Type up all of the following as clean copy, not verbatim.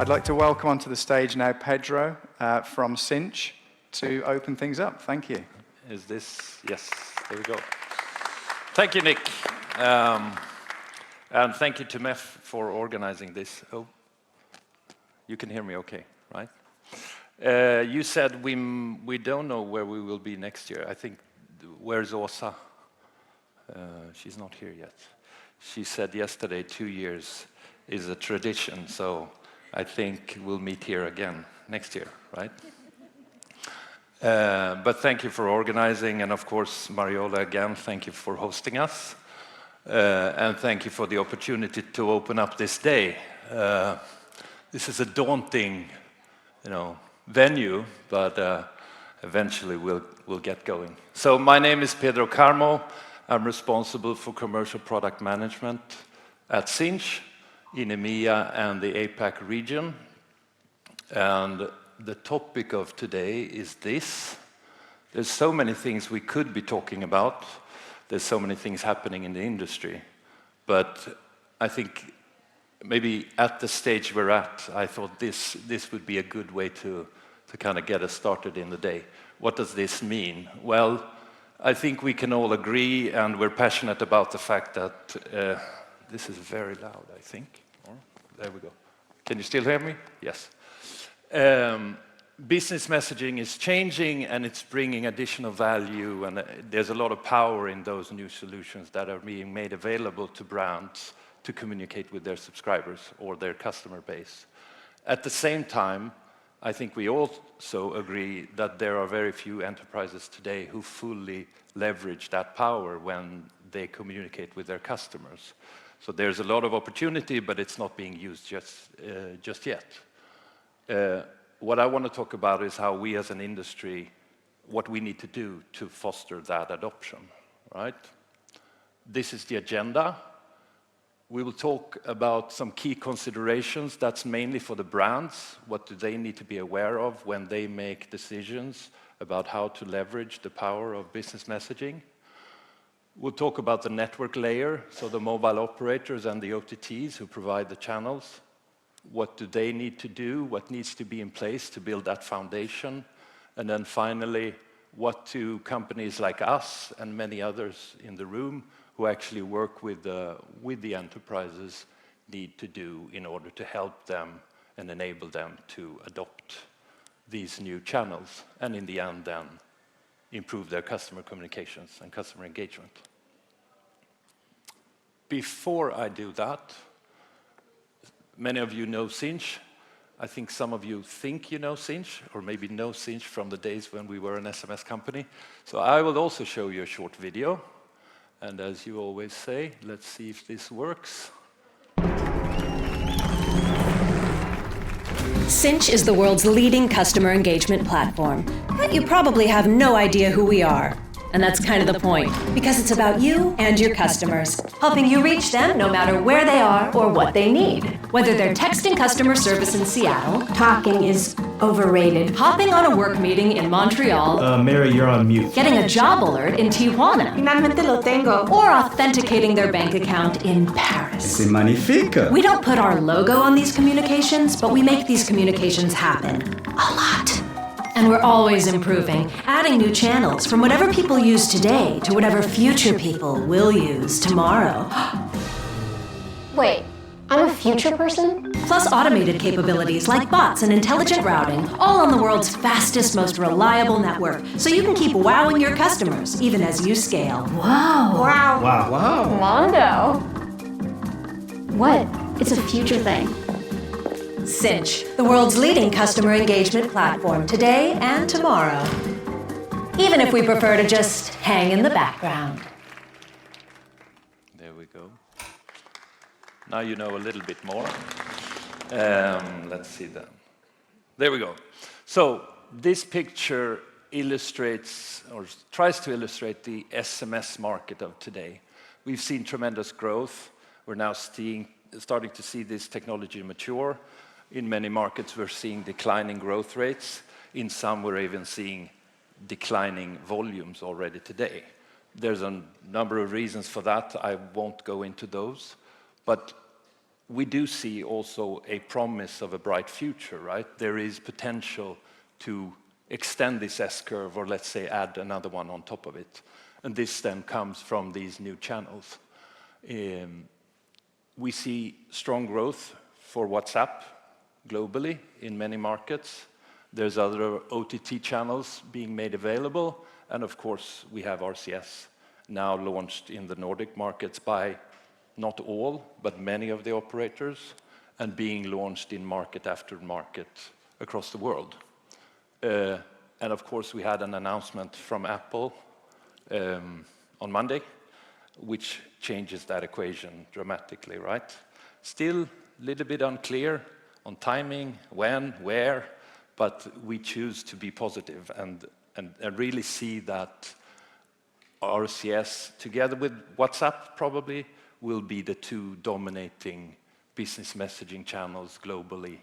I'd like to welcome onto the stage now Pedro from Sinch to open things up. Thank you. Is this? Yes, there we go. Thank you, Nick. And thank you to MEF for organizing this. Oh, you can hear me okay, right? You said we don't know where we will be next year. I think, where's Åsa? She's not here yet. She said yesterday 2 years is a tradition, so I think we'll meet here again next year, right? But thank you for organizing, and of course, Mariola, again, thank you for hosting us. And thank you for the opportunity to open up this day. This is a daunting, venue, but eventually we'll get going. So my name is Pedro Carmo. I'm responsible for commercial product management at Sinch in EMEA and the APAC region. And the topic of today is this. There's so many things we could be talking about. There's so many things happening in the industry. But I think maybe at the stage we're at, I thought this would be a good way to kind of get us started in the day. What does this mean? Well, I think we can all agree, and we're passionate about the fact that this is very loud, I think. Oh, there we go. Can you still hear me? Yes. Business messaging is changing, and it's bringing additional value, and there's a lot of power in those new solutions that are being made available to brands to communicate with their subscribers or their customer base. At the same time, I think we also agree that there are very few enterprises today who fully leverage that power when they communicate with their customers. So there's a lot of opportunity, but it's not being used just yet. What I want to talk about is how we as an industry, what we need to do to foster that adoption, right? This is the agenda. We will talk about some key considerations. That's mainly for the brands. What do they need to be aware of when they make decisions about how to leverage the power of business messaging? We'll talk about the network layer, so the mobile operators and the OTTs who provide the channels. What do they need to do? What needs to be in place to build that foundation? And then finally, what do companies like us and many others in the room who actually work with the enterprises need to do in order to help them and enable them to adopt these new channels, and in the end then improve their customer communications and customer engagement. Before I do that, many of you know Sinch. I think some of you think you know Sinch, or maybe know Sinch from the days when we were an SMS company. So I will also show you a short video. And as you always say, let's see if this works. Sinch is the world's leading customer engagement platform. But you probably have no idea who we are. And that's kind of the point, because it's about you and your customers, helping you reach them no matter where they are or what they need. Whether they're texting customer service in Seattle, Talking is overrated. hopping on a work meeting in Montreal, Mary, you're on mute. getting a job alert in Tijuana, Finalmente lo tengo. or authenticating their bank account in Paris. C'est magnifique. We don't put our logo on these communications, but we make these communications happen. A lot. And we're always improving, adding new channels from whatever people use today to whatever future people will use tomorrow. Wait, I'm a future person? Plus automated capabilities like bots and intelligent routing, all on the world's fastest, most reliable network, so you can keep wowing your customers, even as you scale. Wow. Wow. Wow. Mondo. What? It's a future thing. Sinch, the world's leading customer engagement platform today and tomorrow. Even if we prefer to just hang in the background. There we go. Now you know a little bit more. Let's see then. There we go. So this picture illustrates, or tries to illustrate, the SMS market of today. We've seen tremendous growth. We're now starting to see this technology mature. In many markets, we're seeing declining growth rates. In some, we're even seeing declining volumes already today. There's a number of reasons for that. I won't go into those. But we do see also a promise of a bright future, right? There is potential to extend this S-curve, or let's say add another one on top of it. And this then comes from these new channels. We see strong growth for WhatsApp globally in many markets. There's other OTT channels being made available. And of course, we have RCS now launched in the Nordic markets by not all, but many of the operators, and being launched in market after market across the world. And of course, we had an announcement from Apple on Monday, which changes that equation dramatically, right? Still a little bit unclear on timing, when, where, but we choose to be positive and really see that RCS, together with WhatsApp probably, will be the two dominating business messaging channels globally,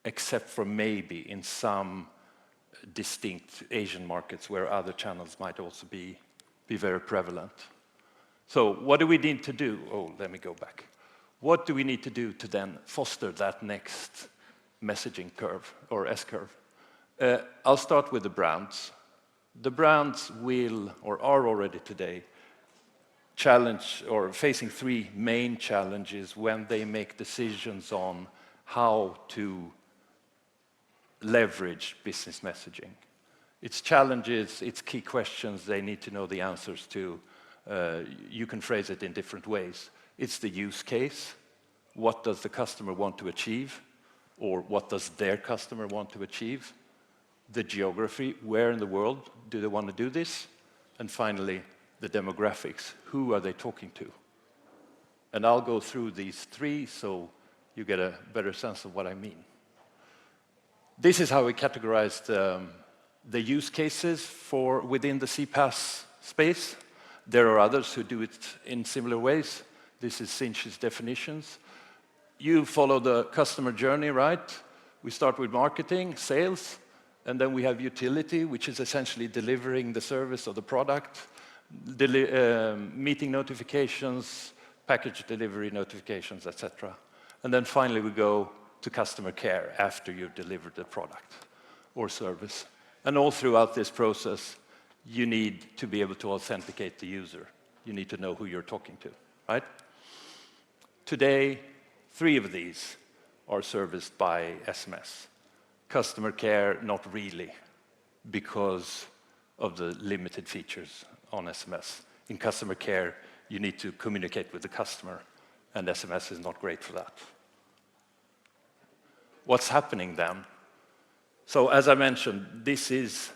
except for maybe in some distinct Asian markets where other channels might also be very prevalent. So what do we need to do? Oh, let me go back. What do we need to do to then foster that next messaging curve, or S-curve? I'll start with the brands. The brands will, or are already today, challenge or facing three main challenges when they make decisions on how to leverage business messaging. It's challenges, it's key questions they need to know the answers to. You can phrase it in different ways. It's the use case. What does the customer want to achieve? Or what does their customer want to achieve? The geography, where in the world do they want to do this? And finally, the demographics, who are they talking to? And I'll go through these three so you get a better sense of what I mean. This is how we categorized the use cases for within the CPaaS space. There are others who do it in similar ways. This is Sinch's definitions. You follow the customer journey, right? We start with marketing, sales, and then we have utility, which is essentially delivering the service or the product, meeting notifications, package delivery notifications, etc. And then finally we go to customer care after you've delivered the product or service. And all throughout this process, you need to be able to authenticate the user. You need to know who you're talking to, right? Today, 3 of these are serviced by SMS. Customer care, not really, because of the limited features on SMS. In customer care, you need to communicate with the customer, and SMS is not great for that. What's happening then? So as I mentioned, this is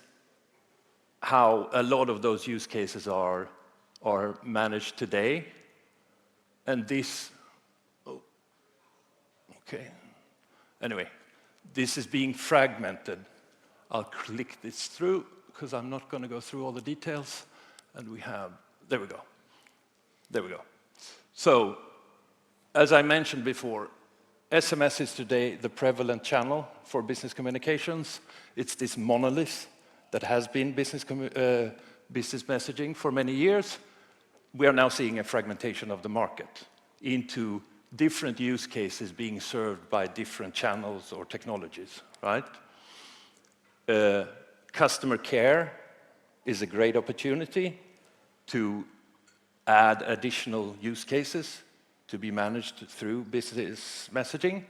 how a lot of those use cases are managed today. And this, Anyway, this is being fragmented. I'll click this through because I'm not going to go through all the details. And we have, there we go. There we go. So, as I mentioned before, SMS is today the prevalent channel for business communications. It's this monolith that has been business messaging for many years. We are now seeing a fragmentation of the market into different use cases being served by different channels or technologies, right? Customer care is a great opportunity to add additional use cases to be managed through business messaging.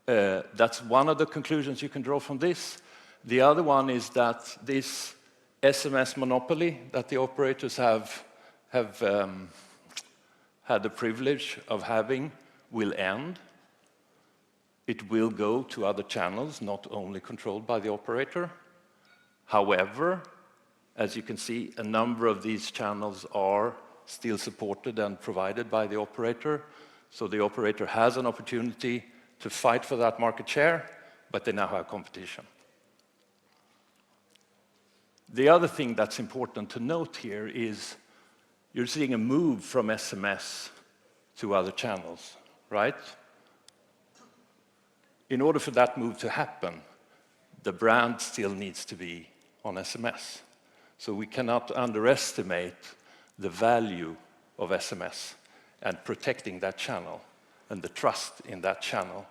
That's one of the conclusions you can draw from this. The other one is that this SMS monopoly that the operators have had the privilege of having will end. It will go to other channels, not only controlled by the operator. However, as you can see, a number of these channels are still supported and provided by the operator. So the operator has an opportunity to fight for that market share, but they now have competition. The other thing that's important to note here is you're seeing a move from SMS to other channels, right? In order for that move to happen, the brand still needs to be on SMS. So we cannot underestimate the value of SMS and protecting that channel. and the trust in that channel.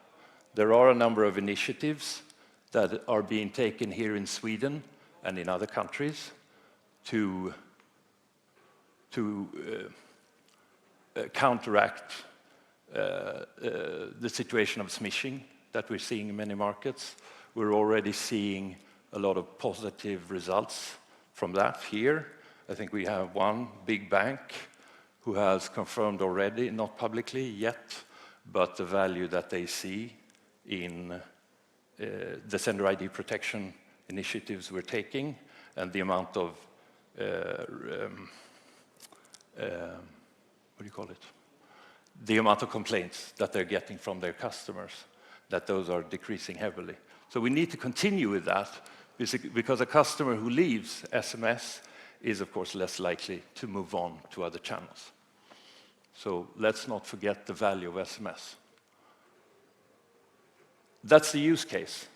There are a number of initiatives that are being taken here in Sweden and in other countries to counteract the situation of smishing that we're seeing in many markets. We're already seeing a lot of positive results from that here. I think we have one big bank who has confirmed already, not publicly yet, but the value that they see in the sender ID protection initiatives we're taking and the amount of, the amount of complaints that they're getting from their customers, that those are decreasing heavily. So we need to continue with that because a customer who leaves SMS is, of course, less likely to move on to other channels. So let's not forget the value of SMS. That's the use case.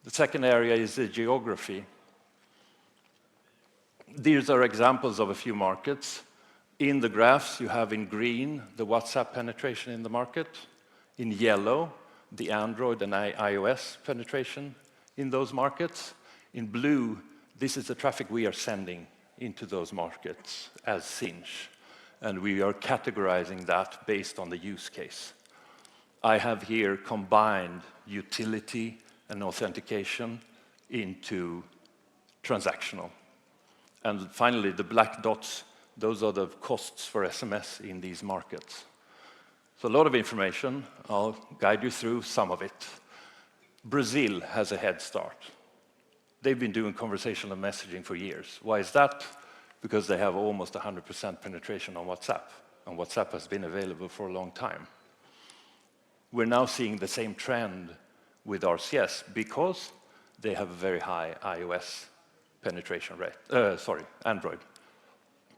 The second area is the geography. These are examples of a few markets. In the graphs, you have in green the WhatsApp penetration in the market. In yellow, the Android and iOS penetration in those markets. In blue, this is the traffic we are sending into those markets as Sinch. And we are categorizing that based on the use case. I have here combined utility and authentication into transactional. And finally, the black dots, those are the costs for SMS in these markets. So a lot of information. I'll guide you through some of it. Brazil has a head start. They've been doing conversational messaging for years. Why is that? Because they have almost 100% penetration on WhatsApp, and WhatsApp has been available for a long time. We're now seeing the same trend with RCS because they have a very high iOS penetration rate, Android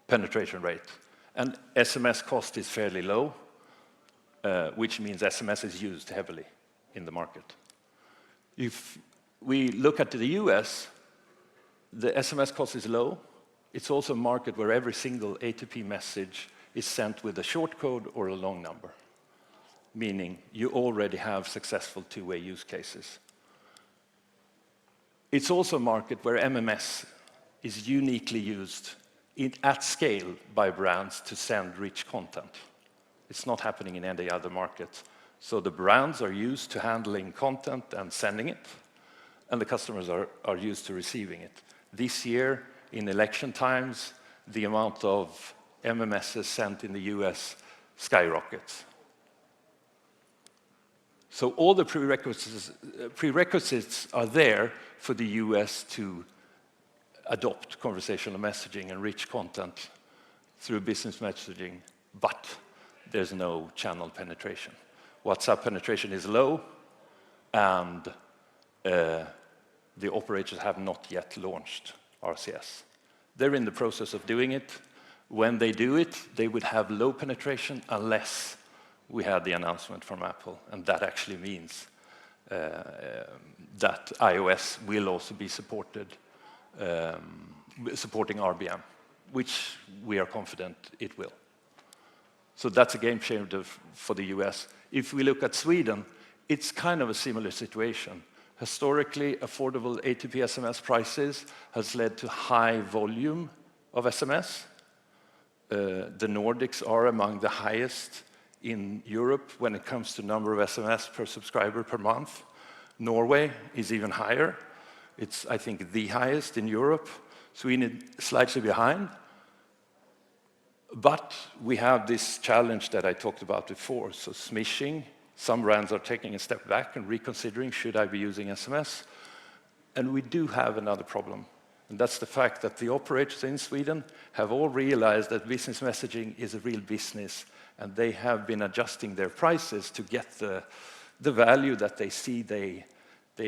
penetration rate. And SMS cost is fairly low, which means SMS is used heavily in the market. If we look at the US, the SMS cost is low. It's also a market where every single A2P message is sent with a short code or a long number, meaning you already have successful two-way use cases. It's also a market where MMS is uniquely used at scale by brands to send rich content. It's not happening in any other market. So the brands are used to handling content and sending it, and the customers are used to receiving it. This year, in election times, the amount of MMSs sent in the US skyrockets. So all the prerequisites are there for the US to adopt conversational messaging and rich content through business messaging, but there's no channel penetration. WhatsApp penetration is low, and the operators have not yet launched RCS. They're in the process of doing it. When they do it, they would have low penetration unless we had the announcement from Apple, and that actually means that iOS will also be supported, supporting RBM, which we are confident it will. So that's a game changer for the US. If we look at Sweden, it's kind of a similar situation. Historically, affordable A2P SMS prices has led to high volume of SMS. The Nordics are among the highest in Europe when it comes to number of SMS per subscriber per month. Norway is even higher. It's, I think, the highest in Europe. Sweden is slightly behind. But we have this challenge that I talked about before. So smishing, some brands are taking a step back and reconsidering, should I be using SMS? And we do have another problem. And that's the fact that the operators in Sweden have all realized that business messaging is a real business, and they have been adjusting their prices to get the value that they see they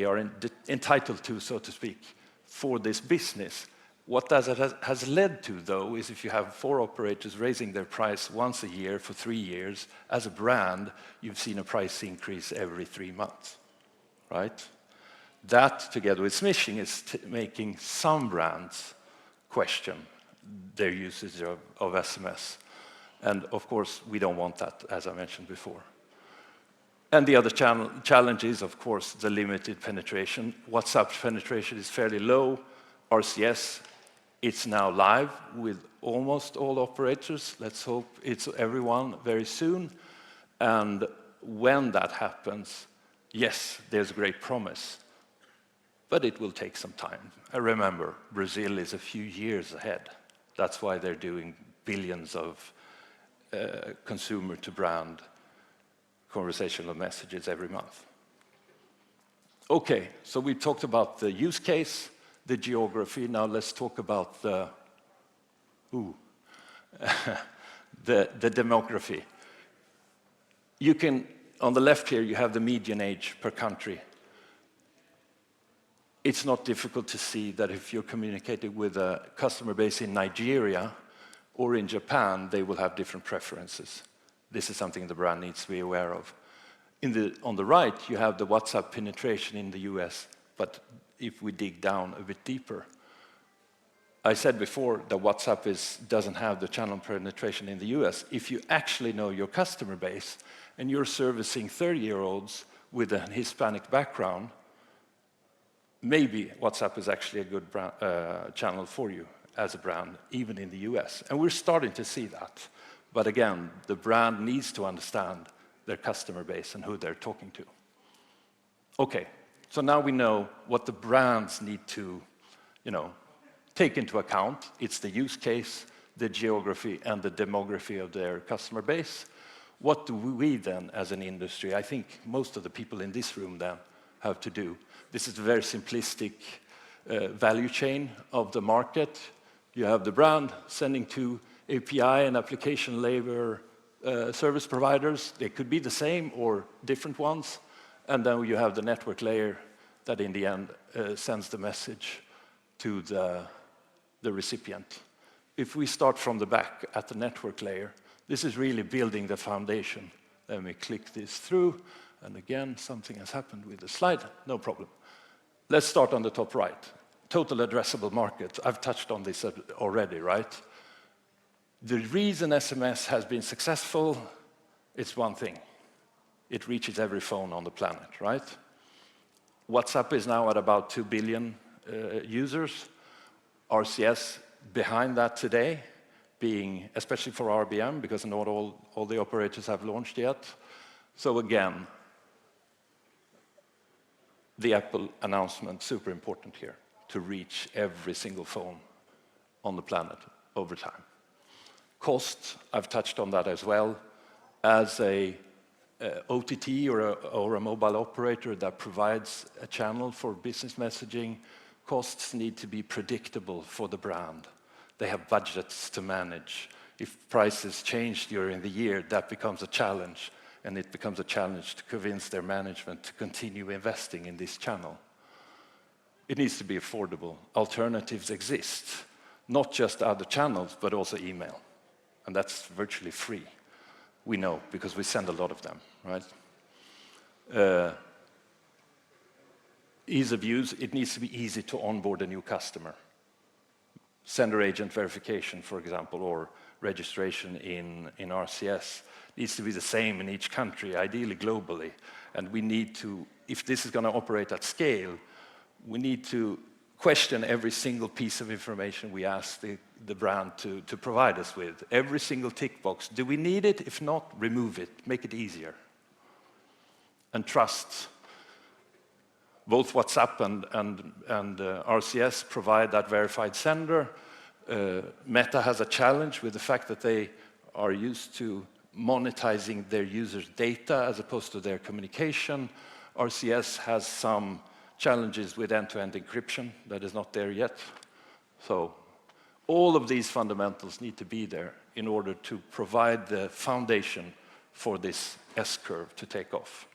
are entitled to, so to speak, for this business. What that has led to, though, is if you have 4 operators raising their price once a year for 3 years, as a brand, you've seen a price increase every 3 months, right? That, together with smishing, is making some brands question their usage of SMS. And, of course, we don't want that, as I mentioned before. And the other challenge is, of course, the limited penetration. WhatsApp penetration is fairly low. RCS, it's now live with almost all operators. Let's hope it's everyone very soon. And when that happens, yes, there's great promise, but it will take some time. I remember, Brazil is a few years ahead. That's why they're doing billions of consumer-to-brand conversational messages every month. Okay, so we talked about the use case, the geography. Now let's talk about the demography. You can, on the left here, you have the median age per country. It's not difficult to see that if you're communicating with a customer base in Nigeria or in Japan, they will have different preferences. This is something the brand needs to be aware of. On the right, you have the WhatsApp penetration in the US, but if we dig down a bit deeper, I said before that WhatsApp doesn't have the channel penetration in the US. If you actually know your customer base and you're servicing 30-year-olds with a Hispanic background, maybe WhatsApp is actually a good channel for you as a brand, even in the US. And we're starting to see that. But again, the brand needs to understand their customer base and who they're talking to. Okay, so now we know what the brands need to, take into account. It's the use case, the geography, and the demography of their customer base. What do we then, as an industry, I think most of the people in this room then have to do. This is a very simplistic value chain of the market. You have the brand sending to API and application layer service providers. They could be the same or different ones. And then you have the network layer that in the end sends the message to the recipient. If we start from the back at the network layer, this is really building the foundation. Let me click this through. And again, something has happened with the slide. No problem. Let's start on the top right. Total addressable market. I've touched on this already, right? The reason SMS has been successful, it's one thing. It reaches every phone on the planet, right? WhatsApp is now at about 2 billion users. RCS behind that today, being especially for RBM, because not all the operators have launched yet. So again, the Apple announcement, super important here, to reach every single phone on the planet over time. Cost, I've touched on that as well. As a OTT or a mobile operator that provides a channel for business messaging, costs need to be predictable for the brand. They have budgets to manage. If prices change during the year, that becomes a challenge, and it becomes a challenge to convince their management to continue investing in this channel. It needs to be affordable. Alternatives exist, not just other channels, but also email. And that's virtually free. We know, because we send a lot of them, right? Ease of use, it needs to be easy to onboard a new customer. Sender agent verification, for example, or registration in RCS needs to be the same in each country, ideally globally. And we need to, if this is going to operate at scale, we need to question every single piece of information we ask the brand to provide us with. Every single tick box. Do we need it? If not, remove it. Make it easier. And trust. Both WhatsApp and RCS provide that verified sender. Meta has a challenge with the fact that they are used to monetizing their users' data as opposed to their communication. RCS has some challenges with end-to-end encryption that is not there yet. So all of these fundamentals need to be there in order to provide the foundation for this S-curve to take off.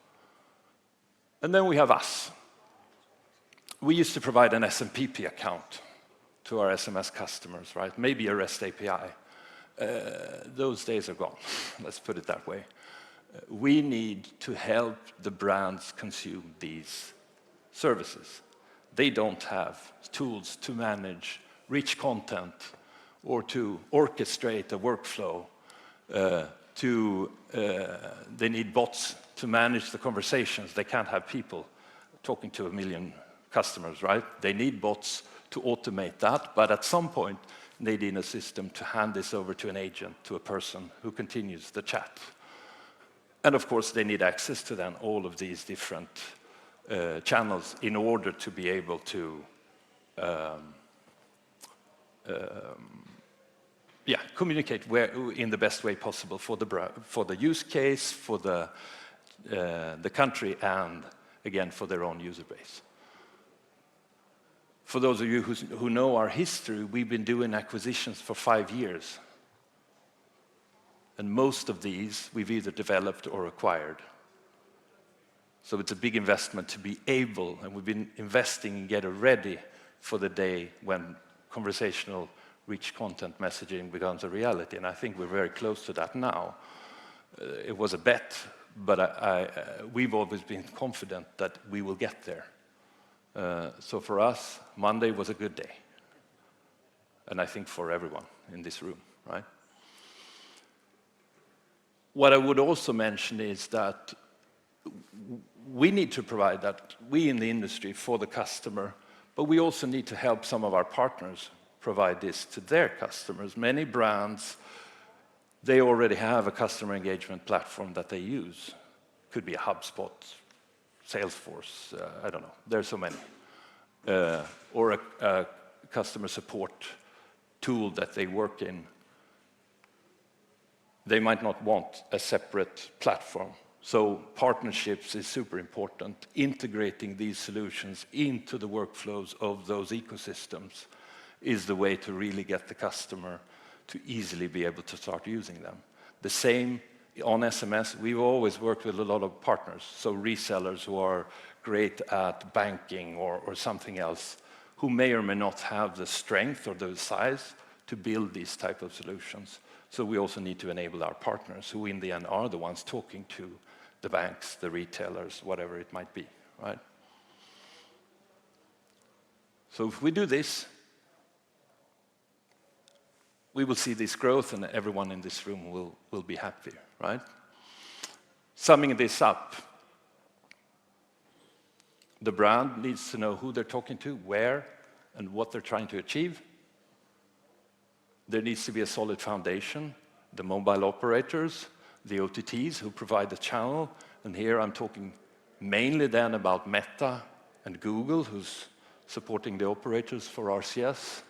And then we have us. We used to provide an SMPP account to our SMS customers, right? Maybe a REST API. Those days are gone, let's put it that way. We need to help the brands consume these services. They don't have tools to manage rich content or to orchestrate a workflow. They need bots to manage the conversations. They can't have people talking to 1 million customers, right? They need bots to automate that, but at some point, they need a system to hand this over to an agent, to a person who continues the chat. And of course, they need access to then all of these different channels in order to be able to communicate in the best way possible for the use case, for the country, and again, for their own user base. For those of you who know our history, we've been doing acquisitions for 5 years. And most of these we've either developed or acquired. So it's a big investment to be able, and we've been investing and getting ready for the day when conversational rich content messaging becomes a reality. And I think we're very close to that now. It was a bet, but we've always been confident that we will get there. So for us, Monday was a good day. And I think for everyone in this room, right? What I would also mention is that we need to provide that, we in the industry, for the customer, but we also need to help some of our partners provide this to their customers. Many brands, they already have a customer engagement platform that they use. Could be a HubSpot, Salesforce, I don't know, there's so many. Or a customer support tool that they work in. They might not want a separate platform. So partnerships is super important. Integrating these solutions into the workflows of those ecosystems is the way to really get the customer to easily be able to start using them. The same on SMS, we've always worked with a lot of partners, so resellers who are great at banking or something else, who may or may not have the strength or the size to build these type of solutions. So we also need to enable our partners, who in the end are the ones talking to the banks, the retailers, whatever it might be, right? So if we do this, we will see this growth and everyone in this room will be happy, right? Summing this up, the brand needs to know who they're talking to, where, and what they're trying to achieve. There needs to be a solid foundation, the mobile operators, the OTTs who provide the channel, and here I'm talking mainly then about Meta and Google, who's supporting the operators for RCS.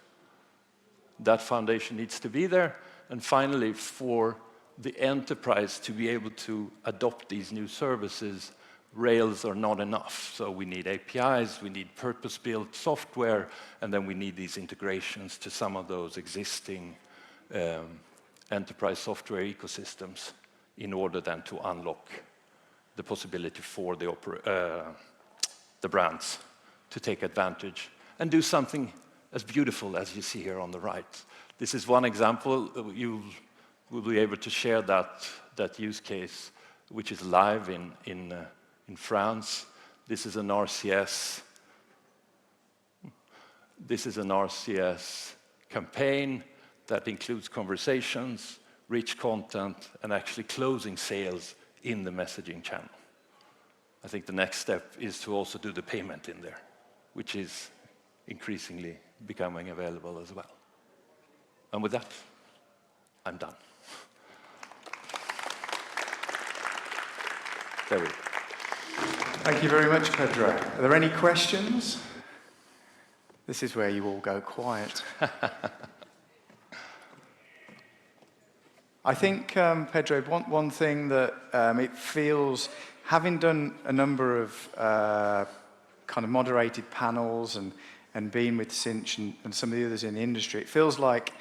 That foundation needs to be there. And finally, for the enterprise to be able to adopt these new services, Rails are not enough. So we need APIs, we need purpose-built software, and then we need these integrations to some of those existing enterprise software ecosystems in order then to unlock the possibility for the brands to take advantage and do something as beautiful as you see here on the right. This is one example. You will be able to share that use case, which is live in France. This is an RCS. This is an RCS campaign that includes conversations, rich content, and actually closing sales in the messaging channel. I think the next step is to also do the payment in there, which is increasingly becoming available as well. And with that, I'm done. There we go. Thank you very much, Pedro. Are there any questions? This is where you all go quiet. I think, Pedro, one thing that it feels, having done a number of kind of moderated panels and been with Sinch and some of the others in the industry, it feels like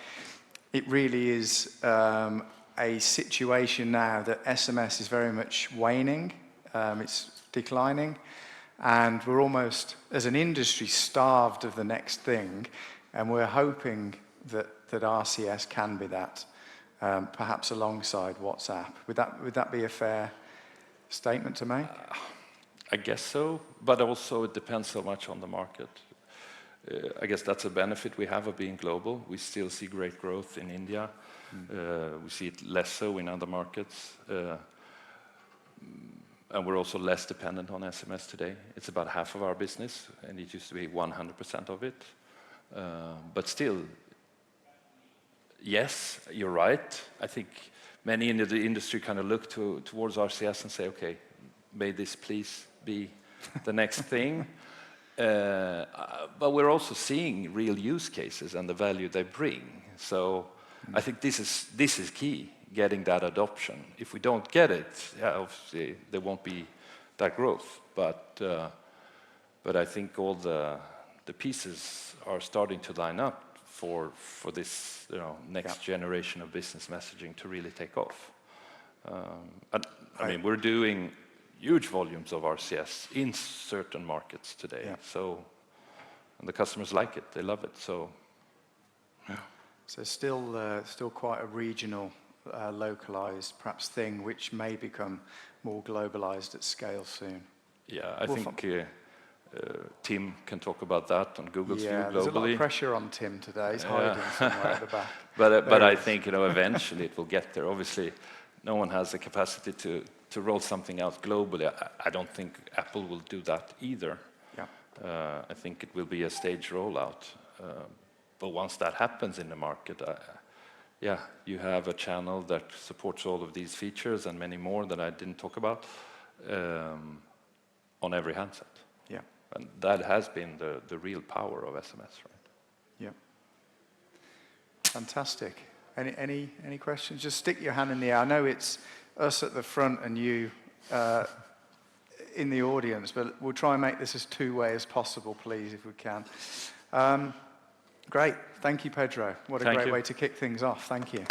it really is a situation now that SMS is very much waning, it's declining, and we're almost, as an industry, starved of the next thing, and we're hoping that RCS can be that, perhaps alongside WhatsApp. Would that be a fair statement to make? I guess so, but also it depends so much on the market. I guess that's a benefit we have of being global. We still see great growth in India. We see it less so in other markets. And we're also less dependent on SMS today. It's about half of our business, and it used to be 100% of it. But still, yes, you're right. I think many in the industry kind of look towards RCS and say, okay, may this please be the next thing. But we're also seeing real use cases and the value they bring. So I think this is key, getting that adoption. If we don't get it, obviously there won't be that growth. But I think all the pieces are starting to line up for this next generation of business messaging to really take off. And I mean, we're doing huge volumes of RCS in certain markets today. Yeah. So, and the customers like it; they love it. So, yeah. So still quite a regional, localized, perhaps thing, which may become more globalized at scale soon. Yeah, I think Tim can talk about that on Google's view globally. There's a lot of pressure on Tim today. He's hiding somewhere at the back. But I think eventually it will get there. Obviously, no one has the capacity to roll something out globally. I don't think Apple will do that either. Yeah. I think it will be a stage rollout. But once that happens in the market, you have a channel that supports all of these features and many more that I didn't talk about on every handset. Yeah. And that has been the real power of SMS, right? Yeah. Fantastic. Any questions? Just stick your hand in the air. I know it's us at the front and you in the audience, but we'll try and make this as two-way as possible, please, if we can. Great. Thank you, Pedro. What a great way to kick things off. Thank you.